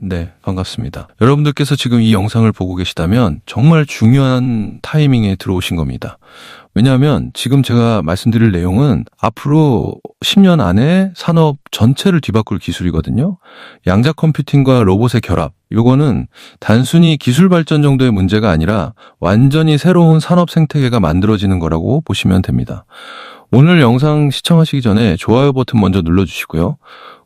네, 반갑습니다. 여러분들께서 지금 이 영상을 보고 계시다면 정말 중요한 타이밍에 들어오신 겁니다. 왜냐하면 지금 제가 말씀드릴 내용은 앞으로 10년 안에 산업 전체를 뒤바꿀 기술이거든요. 양자 컴퓨팅과 로봇의 결합. 이거는 단순히 기술 발전 정도의 문제가 아니라 완전히 새로운 산업 생태계가 만들어지는 거라고 보시면 됩니다. 오늘 영상 시청하시기 전에 좋아요 버튼 먼저 눌러주시고요.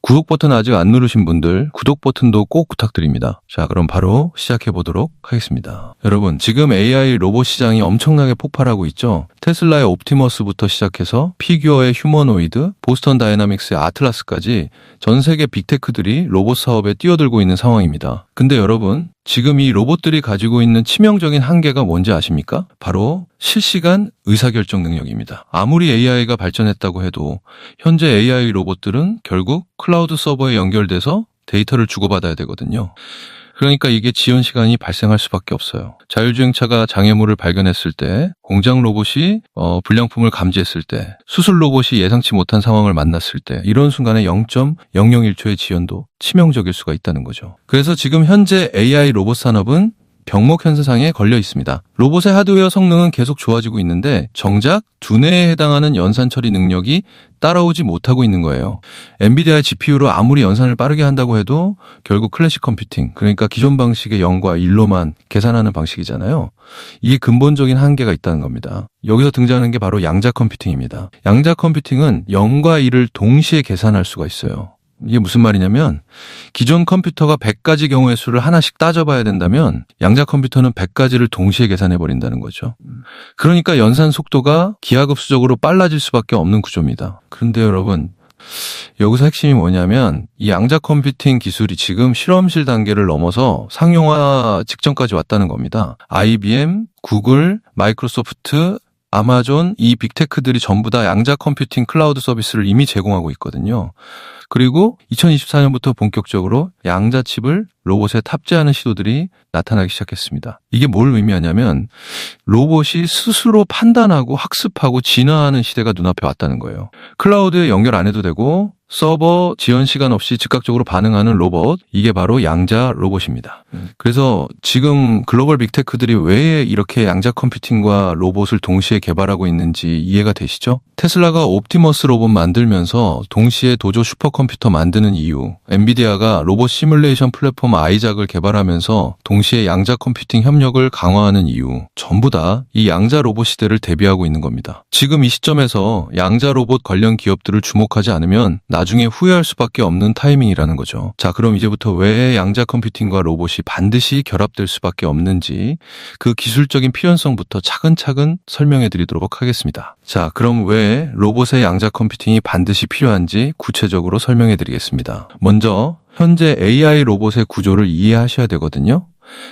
구독 버튼 아직 안 누르신 분들 구독 버튼도 꼭 부탁드립니다. 자, 그럼 바로 시작해 보도록 하겠습니다. 여러분, 지금 AI 로봇 시장이 엄청나게 폭발하고 있죠. 테슬라의 옵티머스부터 시작해서 피규어의 휴머노이드, 보스턴 다이나믹스의 아틀라스까지 전 세계 빅테크들이 로봇 사업에 뛰어들고 있는 상황입니다. 근데 여러분, 지금 이 로봇들이 가지고 있는 치명적인 한계가 뭔지 아십니까? 바로 실시간 의사결정 능력입니다. 아무리 AI가 발전했다고 해도 현재 AI 로봇들은 결국 클라우드 서버에 연결돼서 데이터를 주고받아야 되거든요. 그러니까 이게 지연 시간이 발생할 수밖에 없어요. 자율주행차가 장애물을 발견했을 때, 공장 로봇이 불량품을 감지했을 때, 수술 로봇이 예상치 못한 상황을 만났을 때, 이런 순간에 0.001초의 지연도 치명적일 수가 있다는 거죠. 그래서 지금 현재 AI 로봇 산업은 병목 현상에 걸려 있습니다. 로봇의 하드웨어 성능은 계속 좋아지고 있는데 정작 두뇌에 해당하는 연산 처리 능력이 따라오지 못하고 있는 거예요. 엔비디아의 GPU로 아무리 연산을 빠르게 한다고 해도 결국 클래식 컴퓨팅, 그러니까 기존 방식의 0과 1로만 계산하는 방식이잖아요. 이게 근본적인 한계가 있다는 겁니다. 여기서 등장하는 게 바로 양자 컴퓨팅입니다. 양자 컴퓨팅은 0과 1을 동시에 계산할 수가 있어요. 이게 무슨 말이냐면 기존 컴퓨터가 100가지 경우의 수를 하나씩 따져봐야 된다면 양자 컴퓨터는 100가지를 동시에 계산해버린다는 거죠. 그러니까 연산 속도가 기하급수적으로 빨라질 수밖에 없는 구조입니다. 그런데 여러분, 여기서 핵심이 뭐냐면 이 양자 컴퓨팅 기술이 지금 실험실 단계를 넘어서 상용화 직전까지 왔다는 겁니다. IBM, 구글, 마이크로소프트, 아마존, 이 빅테크들이 전부 다 양자 컴퓨팅 클라우드 서비스를 이미 제공하고 있거든요. 그리고 2024년부터 본격적으로 양자 칩을 로봇에 탑재하는 시도들이 나타나기 시작했습니다. 이게 뭘 의미하냐면 로봇이 스스로 판단하고 학습하고 진화하는 시대가 눈앞에 왔다는 거예요. 클라우드에 연결 안 해도 되고 서버 지연 시간 없이 즉각적으로 반응하는 로봇, 이게 바로 양자 로봇입니다. 그래서 지금 글로벌 빅테크들이 왜 이렇게 양자 컴퓨팅과 로봇을 동시에 개발하고 있는지 이해가 되시죠? 테슬라가 옵티머스 로봇 만들면서 동시에 도조 슈퍼컴퓨터 만드는 이유, 엔비디아가 로봇 시뮬레이션 플랫폼 아이작을 개발하면서 동시에 양자 컴퓨팅 협력을 강화하는 이유, 전부 다 이 양자 로봇 시대를 대비하고 있는 겁니다. 지금 이 시점에서 양자 로봇 관련 기업들을 주목하지 않으면 나중에 후회할 수밖에 없는 타이밍이라는 거죠. 자, 그럼 이제부터 왜 양자 컴퓨팅과 로봇이 반드시 결합될 수밖에 없는지 그 기술적인 필연성부터 차근차근 설명해 드리도록 하겠습니다. 자, 그럼 왜 로봇의 양자 컴퓨팅이 반드시 필요한지 구체적으로 설명해 드리겠습니다. 먼저 현재 AI 로봇의 구조를 이해하셔야 되거든요.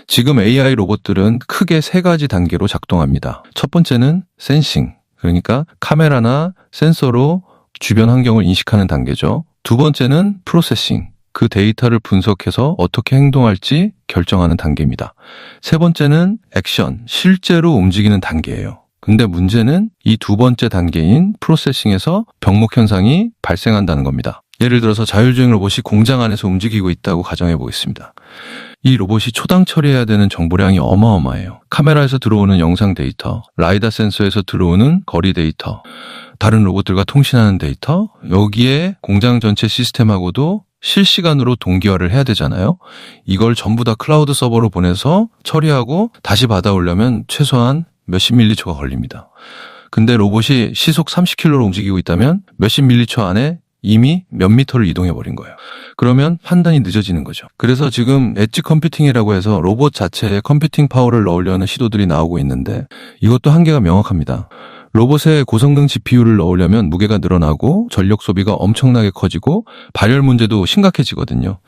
지금 AI 로봇들은 크게 3가지 단계로 작동합니다. 첫 번째는 센싱, 그러니까 카메라나 센서로 주변 환경을 인식하는 단계죠. 두 번째는 프로세싱, 그 데이터를 분석해서 어떻게 행동할지 결정하는 단계입니다. 세 번째는 액션, 실제로 움직이는 단계예요. 근데 문제는 이 두 번째 단계인 프로세싱에서 병목 현상이 발생한다는 겁니다. 예를 들어서 자율주행 로봇이 공장 안에서 움직이고 있다고 가정해 보겠습니다. 이 로봇이 초당 처리해야 되는 정보량이 어마어마해요. 카메라에서 들어오는 영상 데이터, 라이다 센서에서 들어오는 거리 데이터, 다른 로봇들과 통신하는 데이터, 여기에 공장 전체 시스템하고도 실시간으로 동기화를 해야 되잖아요. 이걸 전부 다 클라우드 서버로 보내서 처리하고 다시 받아오려면 최소한 몇십 밀리초가 걸립니다. 근데 로봇이 시속 30km로 움직이고 있다면 몇십 밀리초 안에 이미 몇 미터를 이동해버린 거예요. 그러면 판단이 늦어지는 거죠. 그래서 지금 엣지 컴퓨팅이라고 해서 로봇 자체에 컴퓨팅 파워를 넣으려는 시도들이 나오고 있는데 이것도 한계가 명확합니다. 로봇에 고성능 GPU를 넣으려면 무게가 늘어나고 전력 소비가 엄청나게 커지고 발열 문제도 심각해지거든요.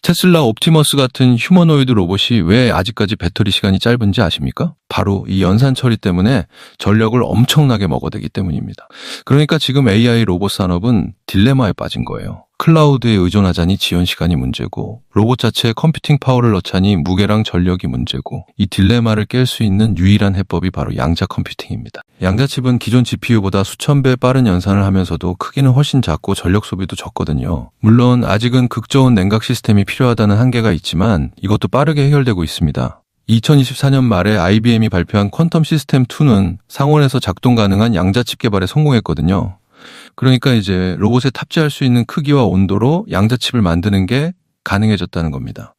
테슬라 옵티머스 같은 휴머노이드 로봇이 왜 아직까지 배터리 시간이 짧은지 아십니까? 바로 이 연산 처리 때문에 전력을 엄청나게 먹어대기 때문입니다. 그러니까 지금 AI 로봇 산업은 딜레마에 빠진 거예요. 클라우드에 의존하자니 지연 시간이 문제고 로봇 자체에 컴퓨팅 파워를 넣자니 무게랑 전력이 문제고 이 딜레마를 깰 수 있는 유일한 해법이 바로 양자 컴퓨팅입니다. 양자칩은 기존 GPU보다 수천 배 빠른 연산을 하면서도 크기는 훨씬 작고 전력 소비도 적거든요. 물론 아직은 극저온 냉각 시스템이 필요하다는 한계가 있지만 이것도 빠르게 해결되고 있습니다. 2024년 말에 IBM이 발표한 퀀텀 시스템 2는 상온에서 작동 가능한 양자칩 개발에 성공했거든요. 그러니까 이제 로봇에 탑재할 수 있는 크기와 온도로 양자칩을 만드는 게 가능해졌다는 겁니다.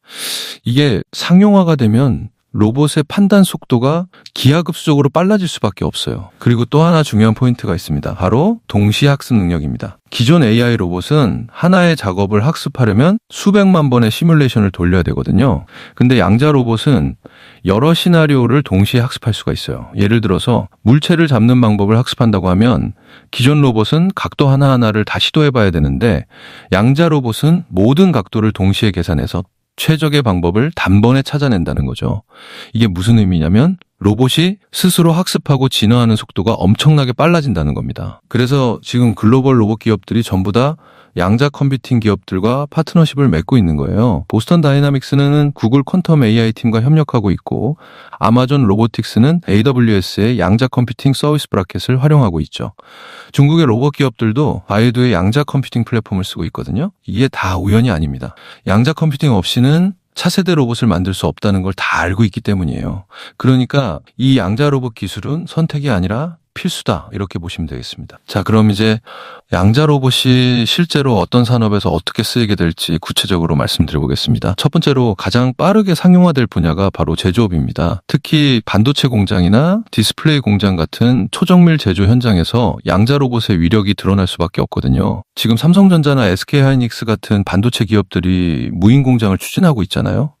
이게 상용화가 되면 로봇의 판단 속도가 기하급수적으로 빨라질 수밖에 없어요. 그리고 또 하나 중요한 포인트가 있습니다. 바로 동시 학습 능력입니다. 기존 AI 로봇은 하나의 작업을 학습하려면 수백만 번의 시뮬레이션을 돌려야 되거든요. 근데 양자 로봇은 여러 시나리오를 동시에 학습할 수가 있어요. 예를 들어서 물체를 잡는 방법을 학습한다고 하면 기존 로봇은 각도 하나하나를 다 시도해봐야 되는데 양자 로봇은 모든 각도를 동시에 계산해서 최적의 방법을 단번에 찾아낸다는 거죠. 이게 무슨 의미냐면 로봇이 스스로 학습하고 진화하는 속도가 엄청나게 빨라진다는 겁니다. 그래서 지금 글로벌 로봇 기업들이 전부 다 양자 컴퓨팅 기업들과 파트너십을 맺고 있는 거예요. 보스턴 다이나믹스는 구글 퀀텀 AI 팀과 협력하고 있고 아마존 로보틱스는 AWS의 양자 컴퓨팅 서비스 브라켓을 활용하고 있죠. 중국의 로봇 기업들도 바이두의 양자 컴퓨팅 플랫폼을 쓰고 있거든요. 이게 다 우연이 아닙니다. 양자 컴퓨팅 없이는 차세대 로봇을 만들 수 없다는 걸 다 알고 있기 때문이에요. 그러니까 이 양자 로봇 기술은 선택이 아니라 필수다 이렇게 보시면 되겠습니다. 자, 그럼 이제 양자 로봇이 실제로 어떤 산업에서 어떻게 쓰이게 될지 구체적으로 말씀드려보겠습니다. 첫 번째로 가장 빠르게 상용화될 분야가 바로 제조업입니다. 특히 반도체 공장이나 디스플레이 공장 같은 초정밀 제조 현장에서 양자 로봇의 위력이 드러날 수밖에 없거든요. 지금 삼성전자나 SK하이닉스 같은 반도체 기업들이 무인 공장을 추진하고 있잖아요.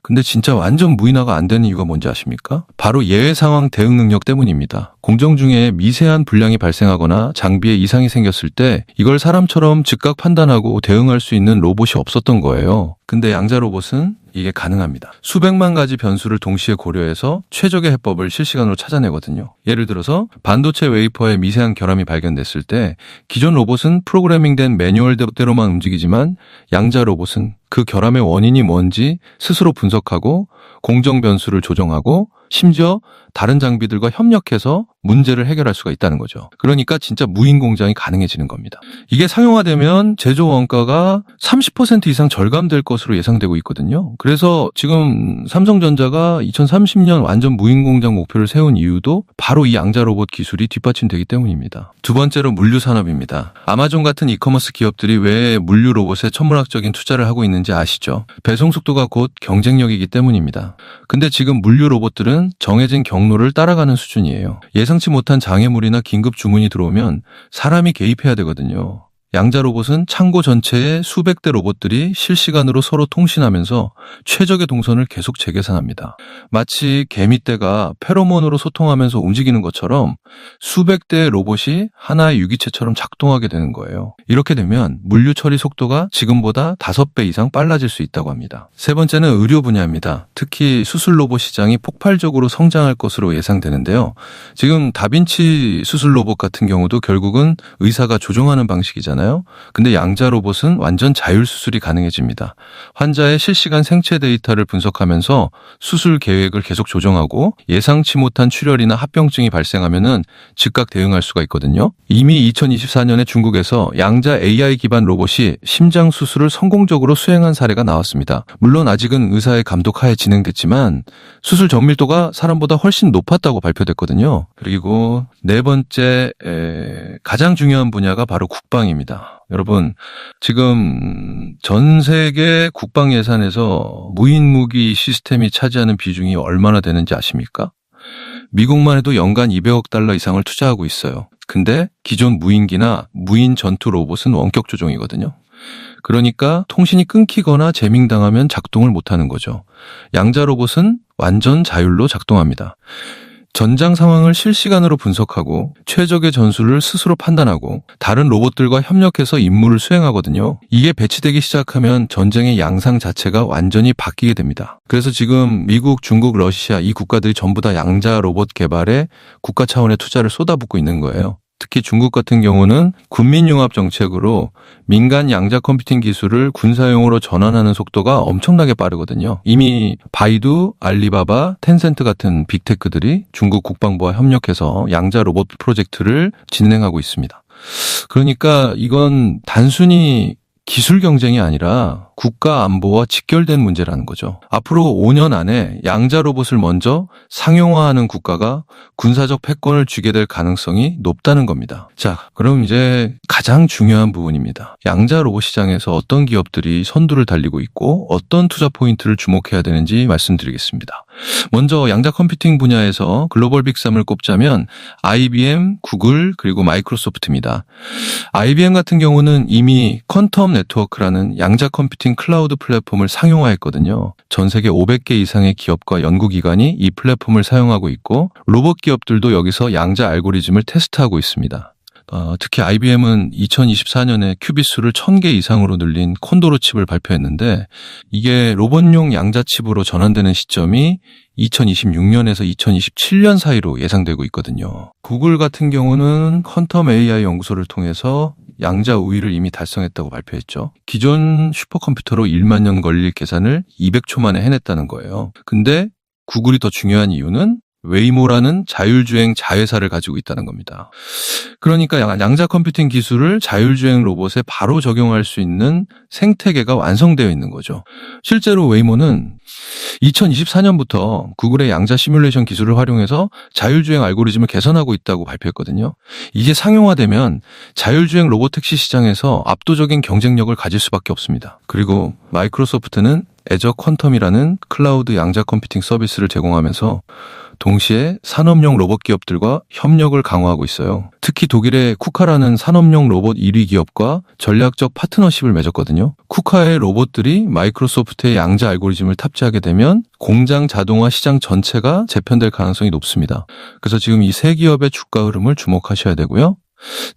근데 진짜 완전 무인화가 안 되는 이유가 뭔지 아십니까? 바로 예외 상황 대응 능력 때문입니다. 공정 중에 미세한 불량이 발생하거나 장비에 이상이 생겼을 때 이걸 사람처럼 즉각 판단하고 대응할 수 있는 로봇이 없었던 거예요. 근데 양자 로봇은 이게 가능합니다. 수백만 가지 변수를 동시에 고려해서 최적의 해법을 실시간으로 찾아내거든요. 예를 들어서 반도체 웨이퍼에 미세한 결함이 발견됐을 때 기존 로봇은 프로그래밍된 매뉴얼대로만 움직이지만 양자 로봇은 그 결함의 원인이 뭔지 스스로 분석하고 공정 변수를 조정하고 심지어 다른 장비들과 협력해서 문제를 해결할 수가 있다는 거죠. 그러니까 진짜 무인 공장이 가능해지는 겁니다. 이게 상용화되면 제조 원가가 30% 이상 절감될 것으로 예상되고 있거든요. 그래서 지금 삼성전자가 2030년 완전 무인 공장 목표를 세운 이유도 바로 이 양자 로봇 기술이 뒷받침되기 때문입니다. 두 번째로 물류 산업입니다. 아마존 같은 이커머스 기업들이 왜 물류 로봇에 천문학적인 투자를 하고 있는지 아시죠? 배송 속도가 곧 경쟁력이기 때문입니다. 근데 지금 물류 로봇들은 정해진 경로를 따라가는 수준이에요. 예상치 못한 장애물이나 긴급 주문이 들어오면 사람이 개입해야 되거든요. 양자 로봇은 창고 전체에 수백 대 로봇들이 실시간으로 서로 통신하면서 최적의 동선을 계속 재계산합니다. 마치 개미떼가 페로몬으로 소통하면서 움직이는 것처럼 수백 대의 로봇이 하나의 유기체처럼 작동하게 되는 거예요. 이렇게 되면 물류 처리 속도가 지금보다 5배 이상 빨라질 수 있다고 합니다. 세 번째는 의료 분야입니다. 특히 수술 로봇 시장이 폭발적으로 성장할 것으로 예상되는데요. 지금 다빈치 수술 로봇 같은 경우도 결국은 의사가 조종하는 방식이잖아요. 근데 양자 로봇은 완전 자율 수술이 가능해집니다. 환자의 실시간 생체 데이터를 분석하면서 수술 계획을 계속 조정하고 예상치 못한 출혈이나 합병증이 발생하면은 즉각 대응할 수가 있거든요. 이미 2024년에 중국에서 양자 AI 기반 로봇이 심장 수술을 성공적으로 수행한 사례가 나왔습니다. 물론 아직은 의사의 감독 하에 진행됐지만 수술 정밀도가 사람보다 훨씬 높았다고 발표됐거든요. 그리고 네 번째 가장 중요한 분야가 바로 국방입니다. 여러분, 지금 전 세계 국방 예산에서 무인 무기 시스템이 차지하는 비중이 얼마나 되는지 아십니까? 미국만 해도 연간 200억 달러 이상을 투자하고 있어요. 근데 기존 무인기나 무인 전투 로봇은 원격 조종이거든요. 그러니까 통신이 끊기거나 재밍당하면 작동을 못하는 거죠. 양자 로봇은 완전 자율로 작동합니다. 전장 상황을 실시간으로 분석하고 최적의 전술을 스스로 판단하고 다른 로봇들과 협력해서 임무를 수행하거든요. 이게 배치되기 시작하면 전쟁의 양상 자체가 완전히 바뀌게 됩니다. 그래서 지금 미국, 중국, 러시아 이 국가들이 전부 다 양자 로봇 개발에 국가 차원의 투자를 쏟아붓고 있는 거예요. 특히 중국 같은 경우는 군민융합 정책으로 민간 양자 컴퓨팅 기술을 군사용으로 전환하는 속도가 엄청나게 빠르거든요. 이미 바이두, 알리바바, 텐센트 같은 빅테크들이 중국 국방부와 협력해서 양자 로봇 프로젝트를 진행하고 있습니다. 그러니까 이건 단순히 기술 경쟁이 아니라 국가 안보와 직결된 문제라는 거죠. 앞으로 5년 안에 양자 로봇을 먼저 상용화하는 국가가 군사적 패권을 쥐게 될 가능성이 높다는 겁니다. 자, 그럼 이제 가장 중요한 부분입니다. 양자 로봇 시장에서 어떤 기업들이 선두를 달리고 있고 어떤 투자 포인트를 주목해야 되는지 말씀드리겠습니다. 먼저 양자 컴퓨팅 분야에서 글로벌 빅3을 꼽자면 IBM, 구글, 그리고 마이크로소프트입니다. IBM 같은 경우는 이미 퀀텀 네트워크라는 양자 컴퓨팅 클라우드 플랫폼을 상용화했거든요. 전 세계 500개 이상의 기업과 연구기관이 이 플랫폼을 사용하고 있고 로봇 기업들도 여기서 양자 알고리즘을 테스트하고 있습니다. 특히 IBM은 2024년에 큐빗 수를 1000개 이상으로 늘린 콘도로 칩을 발표했는데 이게 로봇용 양자 칩으로 전환되는 시점이 2026년에서 2027년 사이로 예상되고 있거든요. 구글 같은 경우는 퀀텀 AI 연구소를 통해서 양자 우위를 이미 달성했다고 발표했죠. 기존 슈퍼컴퓨터로 1만 년 걸릴 계산을 200초 만에 해냈다는 거예요. 근데 구글이 더 중요한 이유는 웨이모라는 자율주행 자회사를 가지고 있다는 겁니다. 그러니까 양자 컴퓨팅 기술을 자율주행 로봇에 바로 적용할 수 있는 생태계가 완성되어 있는 거죠. 실제로 웨이모는 2024년부터 구글의 양자 시뮬레이션 기술을 활용해서 자율주행 알고리즘을 개선하고 있다고 발표했거든요. 이게 상용화되면 자율주행 로봇택시 시장에서 압도적인 경쟁력을 가질 수밖에 없습니다. 그리고 마이크로소프트는 애저 퀀텀이라는 클라우드 양자 컴퓨팅 서비스를 제공하면서 동시에 산업용 로봇 기업들과 협력을 강화하고 있어요. 특히 독일의 쿠카라는 산업용 로봇 1위 기업과 전략적 파트너십을 맺었거든요. 쿠카의 로봇들이 마이크로소프트의 양자 알고리즘을 탑재하게 되면 공장 자동화 시장 전체가 재편될 가능성이 높습니다. 그래서 지금 이 세 기업의 주가 흐름을 주목하셔야 되고요.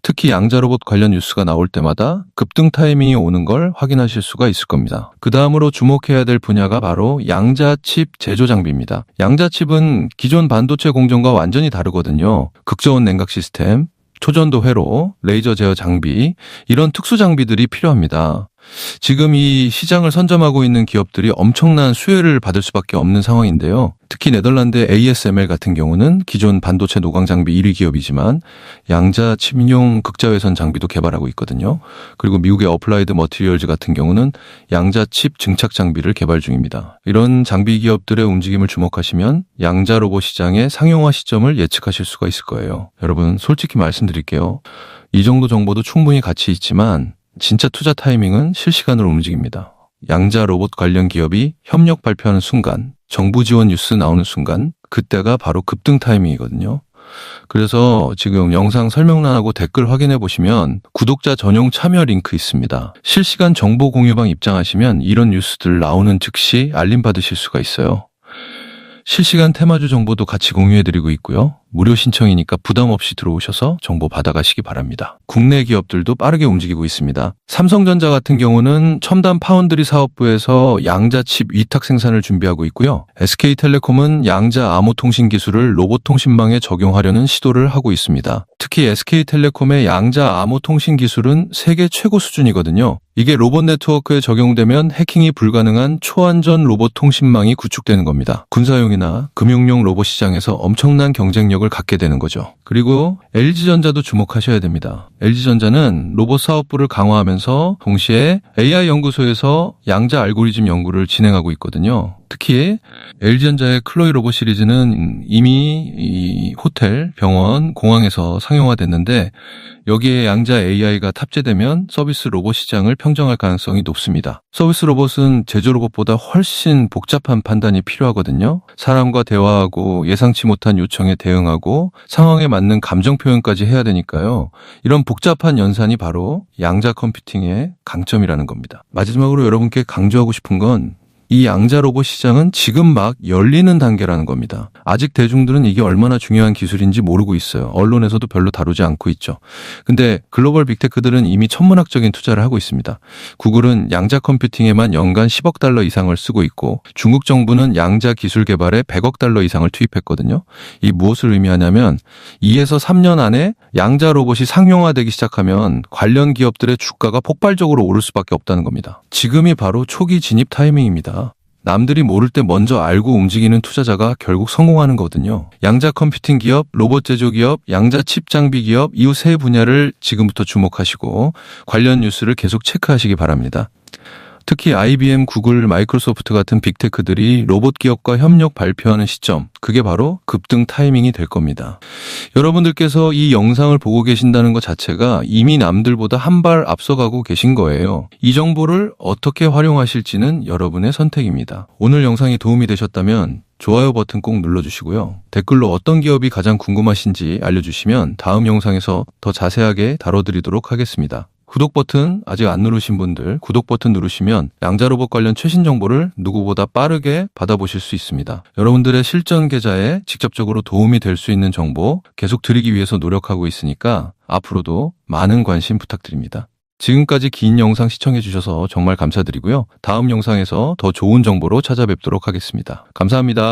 특히 양자 로봇 관련 뉴스가 나올 때마다 급등 타이밍이 오는 걸 확인하실 수가 있을 겁니다. 그 다음으로 주목해야 될 분야가 바로 양자 칩 제조 장비입니다. 양자 칩은 기존 반도체 공정과 완전히 다르거든요. 극저온 냉각 시스템, 초전도 회로, 레이저 제어 장비 이런 특수 장비들이 필요합니다. 지금 이 시장을 선점하고 있는 기업들이 엄청난 수혜를 받을 수밖에 없는 상황인데요. 특히 네덜란드 ASML 같은 경우는 기존 반도체 노광 장비 1위 기업이지만 양자 칩용 극자외선 장비도 개발하고 있거든요. 그리고 미국의 어플라이드 머티리얼즈 같은 경우는 양자 칩 증착 장비를 개발 중입니다. 이런 장비 기업들의 움직임을 주목하시면 양자 로봇 시장의 상용화 시점을 예측하실 수가 있을 거예요. 여러분 솔직히 말씀드릴게요. 이 정도 정보도 충분히 가치 있지만 진짜 투자 타이밍은 실시간으로 움직입니다. 양자 로봇 관련 기업이 협력 발표하는 순간, 정부 지원 뉴스 나오는 순간, 그때가 바로 급등 타이밍이거든요. 그래서 지금 영상 설명란하고 댓글 확인해 보시면 구독자 전용 참여 링크 있습니다. 실시간 정보 공유방 입장하시면 이런 뉴스들 나오는 즉시 알림 받으실 수가 있어요. 실시간 테마주 정보도 같이 공유해드리고 있고요. 무료 신청이니까 부담 없이 들어오셔서 정보 받아가시기 바랍니다. 국내 기업들도 빠르게 움직이고 있습니다. 삼성전자 같은 경우는 첨단 파운드리 사업부에서 양자 칩 위탁 생산을 준비하고 있고요. SK텔레콤은 양자 암호 통신 기술을 로봇 통신망에 적용하려는 시도를 하고 있습니다. 특히 SK텔레콤의 양자 암호 통신 기술은 세계 최고 수준이거든요. 이게 로봇 네트워크에 적용되면 해킹이 불가능한 초안전 로봇 통신망이 구축되는 겁니다. 군사용이나 금융용 로봇 시장에서 엄청난 경쟁력을 갖게 되는 거죠. 그리고 LG전자도 주목하셔야 됩니다. LG전자는 로봇 사업부를 강화하면서 동시에 AI 연구소에서 양자 알고리즘 연구를 진행하고 있거든요. 특히 LG전자의 클로이 로봇 시리즈는 이미 이 호텔, 병원, 공항에서 상용화됐는데 여기에 양자 AI가 탑재되면 서비스 로봇 시장을 평정할 가능성이 높습니다. 서비스 로봇은 제조 로봇보다 훨씬 복잡한 판단이 필요하거든요. 사람과 대화하고 예상치 못한 요청에 대응하고 상황에 맞는 감정 표현까지 해야 되니까요. 이런 복잡한 연산이 바로 양자 컴퓨팅의 강점이라는 겁니다. 마지막으로 여러분께 강조하고 싶은 건 이 양자 로봇 시장은 지금 막 열리는 단계라는 겁니다. 아직 대중들은 이게 얼마나 중요한 기술인지 모르고 있어요. 언론에서도 별로 다루지 않고 있죠. 근데 글로벌 빅테크들은 이미 천문학적인 투자를 하고 있습니다. 구글은 양자 컴퓨팅에만 연간 10억 달러 이상을 쓰고 있고 중국 정부는 양자 기술 개발에 100억 달러 이상을 투입했거든요. 이 무엇을 의미하냐면 2에서 3년 안에 양자 로봇이 상용화되기 시작하면 관련 기업들의 주가가 폭발적으로 오를 수밖에 없다는 겁니다. 지금이 바로 초기 진입 타이밍입니다. 남들이 모를 때 먼저 알고 움직이는 투자자가 결국 성공하는 거거든요. 양자 컴퓨팅 기업, 로봇 제조 기업, 양자 칩 장비 기업 이후 세 분야를 지금부터 주목하시고 관련 뉴스를 계속 체크하시기 바랍니다. 특히 IBM, 구글, 마이크로소프트 같은 빅테크들이 로봇 기업과 협력 발표하는 시점, 그게 바로 급등 타이밍이 될 겁니다. 여러분들께서 이 영상을 보고 계신다는 것 자체가 이미 남들보다 한 발 앞서가고 계신 거예요. 이 정보를 어떻게 활용하실지는 여러분의 선택입니다. 오늘 영상이 도움이 되셨다면 좋아요 버튼 꼭 눌러주시고요. 댓글로 어떤 기업이 가장 궁금하신지 알려주시면 다음 영상에서 더 자세하게 다뤄드리도록 하겠습니다. 구독 버튼 아직 안 누르신 분들 구독 버튼 누르시면 양자로봇 관련 최신 정보를 누구보다 빠르게 받아보실 수 있습니다. 여러분들의 실전 계좌에 직접적으로 도움이 될 수 있는 정보 계속 드리기 위해서 노력하고 있으니까 앞으로도 많은 관심 부탁드립니다. 지금까지 긴 영상 시청해 주셔서 정말 감사드리고요. 다음 영상에서 더 좋은 정보로 찾아뵙도록 하겠습니다. 감사합니다.